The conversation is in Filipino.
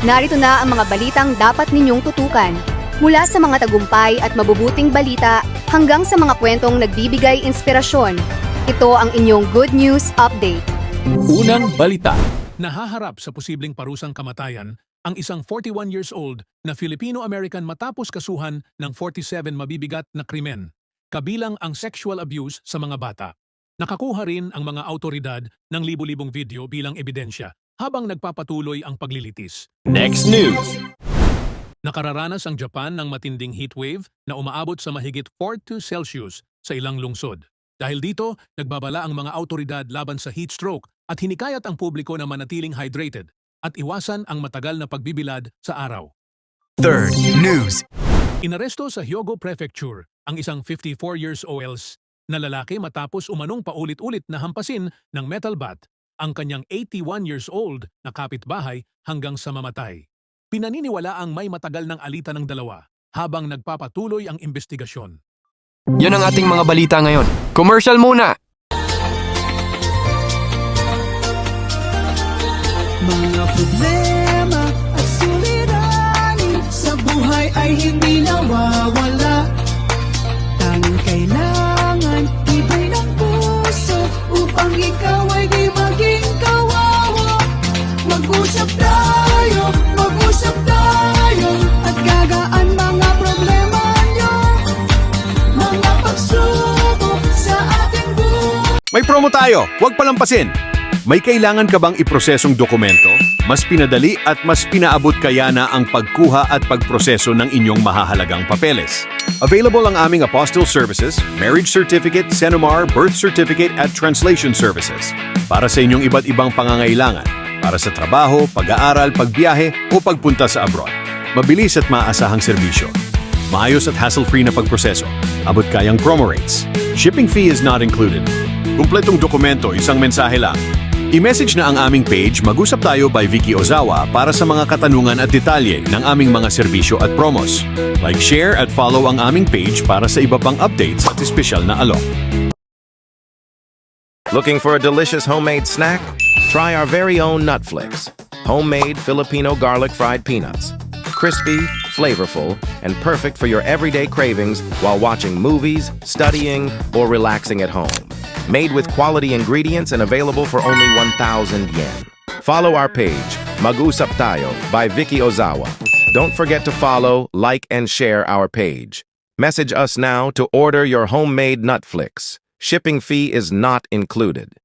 Narito na ang mga balitang dapat ninyong tutukan. Mula sa mga tagumpay at mabubuting balita hanggang sa mga kwentong nagbibigay inspirasyon. Ito ang inyong Good News Update. Unang balita. Nahaharap sa posibleng parusang kamatayan ang isang 41 years old na Filipino-American matapos kasuhan ng 47 mabibigat na krimen, kabilang ang sexual abuse sa mga bata. Nakakuha rin ang mga autoridad ng libu-libong video bilang ebidensya habang nagpapatuloy ang paglilitis. Next news. Nakararanas ang Japan ng matinding heatwave na umaabot sa mahigit 42 Celsius sa ilang lungsod. Dahil dito, nagbabala ang mga autoridad laban sa heat stroke at hinikayat ang publiko na manatiling hydrated at iwasan ang matagal na pagbibilad sa araw. Third news. Inaresto sa Hyogo Prefecture ang isang 54 years old na lalaki matapos umanong paulit-ulit na hampasin ng metal bat ang kanyang 81 years old na kapitbahay hanggang sa mamatay. Pinaniniwala ang may matagal ng alitan ng dalawa habang nagpapatuloy ang investigasyon. Yan ang ating mga balita ngayon. Commercial muna! Mga problema at suliranin sa buhay ay hindi nawawala. Tanging kailangan ibay ng puso upang ikaw ay di maging kawawa. Mag-usap tayo at gagaan mga problema nyo. Mga pagsubok sa ating buhay. May promo tayo, huwag palampasin! May kailangan ka bang iprosesong dokumento? Mas pinadali at mas pinaabot kaya na ang pagkuha at pagproseso ng inyong mahahalagang papeles. Available ang aming apostille services, marriage certificate, Senomar, birth certificate at translation services para sa inyong iba't ibang pangangailangan, para sa trabaho, pag-aaral, pagbiyahe o pagpunta sa abroad. Mabilis at maasahang serbisyo. Maayos at hassle-free na pagproseso. Abot kayang promo rates. Shipping fee is not included. Kumpletong dokumento, isang mensahe lang. I-message na ang aming page Mag-usap Tayo by Vicky Ozawa para sa mga katanungan at detalye ng aming mga serbisyo at promos. Like, share at follow ang aming page para sa iba pang updates at espesyal na alok. Looking for a delicious homemade snack? Try our very own Nutflix. Homemade Filipino garlic fried peanuts. Crispy, flavorful, and perfect for your everyday cravings while watching movies, studying, or relaxing at home. Made with quality ingredients and available for only 1,000 yen. Follow our page, Mag-usap Tayo by Vicky Ozawa. Don't forget to follow, like, and share our page. Message us now to order your homemade Nutflix. Shipping fee is not included.